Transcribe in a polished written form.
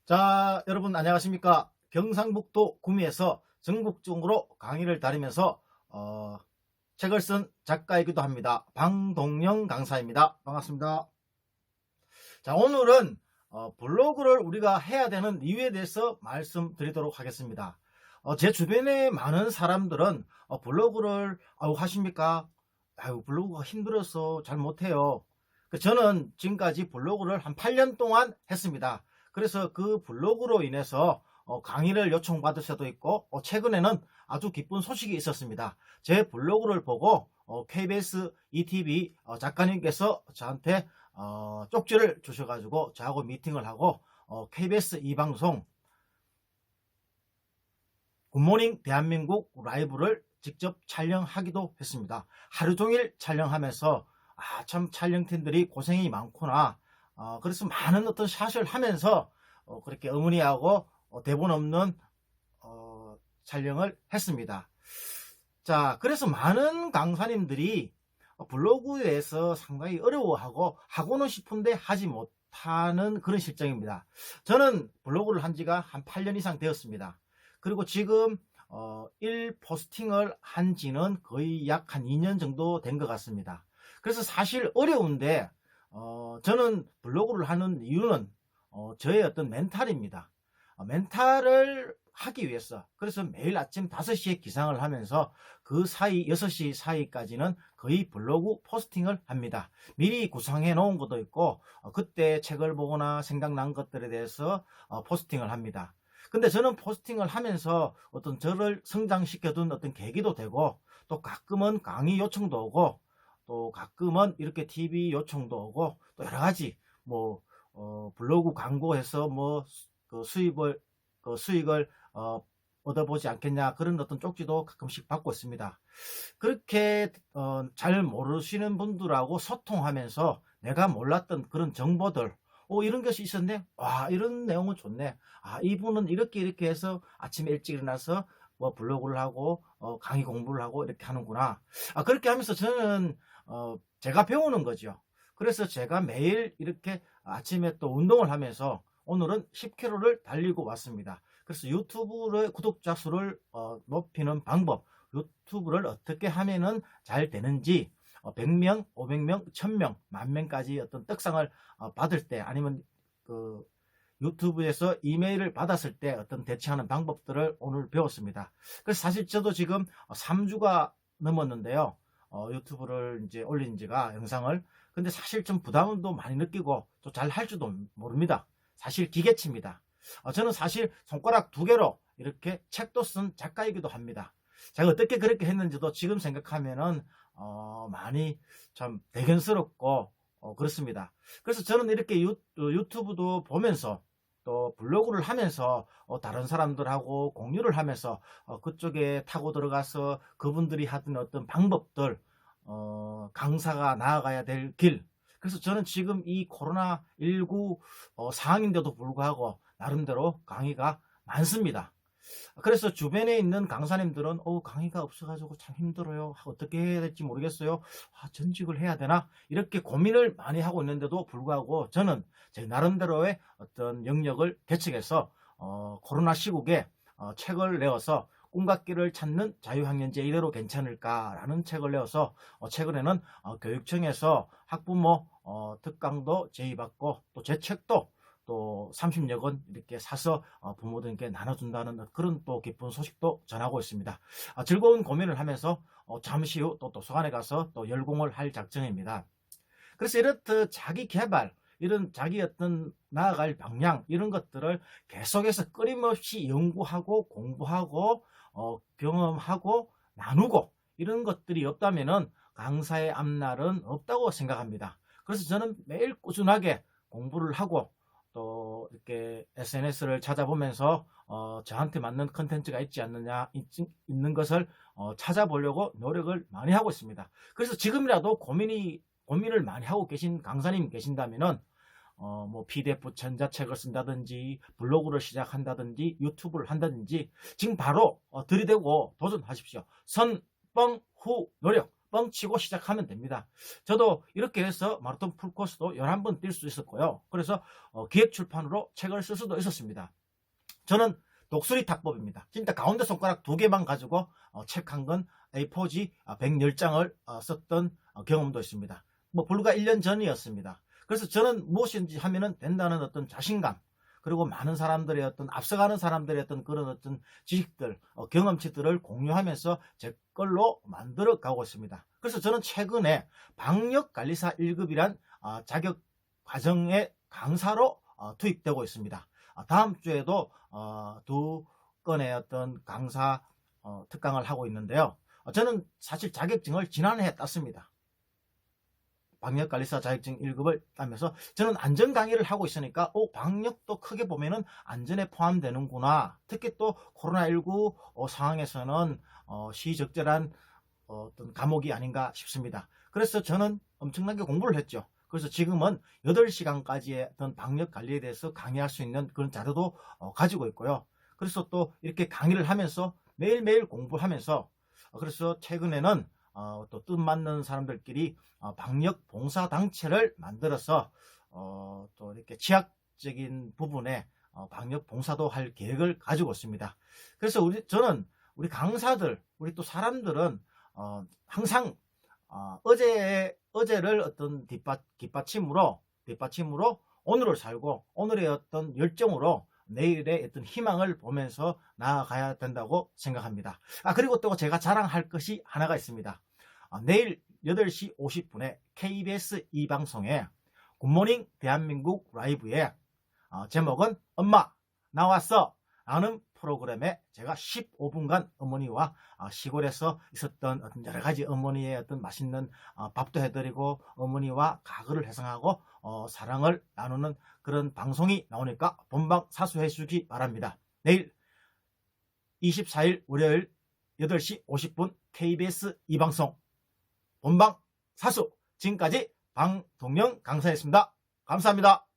자, 여러분 안녕하십니까? 경상북도 구미에서 전국적으로 강의를 다니면서 책을 쓴 작가이기도 합니다. 방동영 강사입니다. 반갑습니다. 자, 오늘은 블로그를 우리가 해야 되는 이유에 대해서 말씀드리도록 하겠습니다. 제 주변에 많은 사람들은 블로그를 하십니까? 블로그가 힘들어서 잘 못해요. 저는 지금까지 블로그를 한 8년 동안 했습니다. 그래서 그 블로그로 인해서 강의를 요청받을 수도 있고, 최근에는 아주 기쁜 소식이 있었습니다. 제 블로그를 보고 KBS ETV 작가님께서 저한테 쪽지를 주셔가지고 저하고 미팅을 하고 KBS 이 방송 굿모닝 대한민국 라이브를 직접 촬영하기도 했습니다. 하루 종일 촬영하면서 참 촬영팀들이 고생이 많구나. 그래서 많은 어떤 샷을 하면서 그렇게 어머니하고 대본 없는 촬영을 했습니다. 자, 그래서 많은 강사님들이 블로그에서 상당히 어려워하고 하고는 싶은데 하지 못하는 그런 실정입니다. 저는 블로그를 한 지가 한 8년 이상 되었습니다. 그리고 지금 1포스팅을 한 지는 거의 약 한 2년 정도 된 것 같습니다. 그래서 사실 어려운데 저는 블로그를 하는 이유는 저의 어떤 멘탈입니다. 멘탈을 하기 위해서, 그래서 매일 아침 5시에 기상을 하면서 그 사이 6시 사이까지는 거의 블로그 포스팅을 합니다. 미리 구상해 놓은 것도 있고 그때 책을 보거나 생각난 것들에 대해서 포스팅을 합니다. 근데 저는 포스팅을 하면서 어떤 저를 성장시켜둔 어떤 계기도 되고, 또 가끔은 강의 요청도 오고, 또 가끔은 이렇게 TV 요청도 오고, 또 여러 가지 블로그 광고해서 그 수익을 얻어보지 않겠냐, 그런 어떤 쪽지도 가끔씩 받고 있습니다. 그렇게 잘 모르시는 분들하고 소통하면서 내가 몰랐던 그런 정보들, 이런 것이 있었네, 이런 내용은 좋네, 이분은 이렇게 해서 아침에 일찍 일어나서 블로그를 하고 강의 공부를 하고 이렇게 하는구나. 그렇게 하면서 저는 제가 배우는 거죠. 그래서 제가 매일 이렇게 아침에 또 운동을 하면서 오늘은 10km를 달리고 왔습니다. 그래서 유튜브의 구독자 수를 높이는 방법, 유튜브를 어떻게 하면은 잘 되는지, 100명, 500명, 1000명, 10,000명까지 어떤 떡상을 받을 때, 아니면 그 유튜브에서 이메일을 받았을 때 어떤 대처하는 방법들을 오늘 배웠습니다. 그래서 사실 저도 지금 3주가 넘었는데요. 유튜브를 이제 올린 지가, 영상을. 근데 사실 좀 부담도 많이 느끼고 또 잘 할 줄도 모릅니다. 사실 기계치입니다. 저는 사실 손가락 2개로 이렇게 책도 쓴 작가이기도 합니다. 제가 어떻게 그렇게 했는지도 지금 생각하면은 많이 참 대견스럽고 그렇습니다. 그래서 저는 이렇게 유튜브도 보면서 또 블로그를 하면서 다른 사람들하고 공유를 하면서 그쪽에 타고 들어가서 그분들이 하던 어떤 방법들, 강사가 나아가야 될 길, 그래서 저는 지금 이 코로나19 상황인데도 불구하고 나름대로 강의가 많습니다. 그래서 주변에 있는 강사님들은 강의가 없어가지고 참 힘들어요, 어떻게 해야 될지 모르겠어요, 전직을 해야 되나, 이렇게 고민을 많이 하고 있는데도 불구하고 저는 제 나름대로의 어떤 영역을 개척해서 코로나 시국에 책을 내어서 꿈과 길을 찾는 자유학년제 이대로 괜찮을까라는 책을 내어서 최근에는 교육청에서 학부모 특강도 제의받고, 또 제 책도 또 30여 권 이렇게 사서 부모들께 나눠준다는 그런 또 기쁜 소식도 전하고 있습니다. 즐거운 고민을 하면서 잠시 후 또 도서관에 가서 또 열공을 할 작정입니다. 그래서 이렇듯 자기 개발, 이런 자기 어떤 나아갈 방향, 이런 것들을 계속해서 끊임없이 연구하고 공부하고 경험하고 나누고, 이런 것들이 없다면은 강사의 앞날은 없다고 생각합니다. 그래서 저는 매일 꾸준하게 공부를 하고, 또 이렇게 SNS를 찾아보면서 저한테 맞는 컨텐츠가 있지 않느냐, 있는 것을 찾아보려고 노력을 많이 하고 있습니다. 그래서 지금이라도 고민을 많이 하고 계신 강사님 계신다면은 PDF 전자책을 쓴다든지, 블로그를 시작한다든지, 유튜브를 한다든지 지금 바로 들이대고 도전하십시오. 선뻥 후 노력, 뻥치고 시작하면 됩니다. 저도 이렇게 해서 마라톤 풀코스도 11번 뛸 수 있었고요. 그래서 기획출판으로 책을 쓸 수도 있었습니다. 저는 독수리 탁법입니다. 진짜 가운데 손가락 2개만 가지고 책 한 권 A4지 110장을 썼던 경험도 있습니다. 뭐 불과 1년 전이었습니다. 그래서 저는 무엇인지 하면은 된다는 어떤 자신감, 그리고 많은 사람들의 어떤 앞서가는 사람들의 어떤 그런 어떤 지식들, 경험치들을 공유하면서 제 걸로 만들어 가고 있습니다. 그래서 저는 최근에 방역관리사 1급이란 자격 과정의 강사로 투입되고 있습니다. 다음 주에도 2건의 어떤 강사 특강을 하고 있는데요. 저는 사실 자격증을 지난해 땄습니다. 방역관리사 자격증 1급을 따면서 저는 안전 강의를 하고 있으니까 방역도 크게 보면은 안전에 포함되는구나. 특히 또 코로나19 상황에서는 시적절한 어떤 과목이 아닌가 싶습니다. 그래서 저는 엄청나게 공부를 했죠. 그래서 지금은 8시간까지의 어떤 방역관리에 대해서 강의할 수 있는 그런 자료도 가지고 있고요. 그래서 또 이렇게 강의를 하면서 매일매일 공부하면서 그래서 최근에는 또 뜻맞는 사람들끼리 방역 봉사단체를 만들어서 또 이렇게 취약적인 부분에 방역 봉사도 할 계획을 가지고 있습니다. 그래서 저는 우리 강사들, 우리 또 사람들은 항상 어제를 어떤 뒷받침으로 오늘을 살고 오늘의 어떤 열정으로 내일의 어떤 희망을 보면서 나아가야 된다고 생각합니다. 그리고 또 제가 자랑할 것이 하나가 있습니다. 내일 8시 50분에 KBS 2방송에 굿모닝 대한민국 라이브에 제목은 엄마 나왔어 라는 프로그램에 제가 15분간 어머니와 시골에서 있었던 어떤 여러 가지 어머니의 어떤 맛있는 밥도 해드리고 어머니와 가글을 회상하고 사랑을 나누는 그런 방송이 나오니까 본방 사수해 주기 바랍니다. 내일 24일 월요일 8시 50분 KBS 2방송 본방 사수, 지금까지 방동영 강사였습니다. 감사합니다.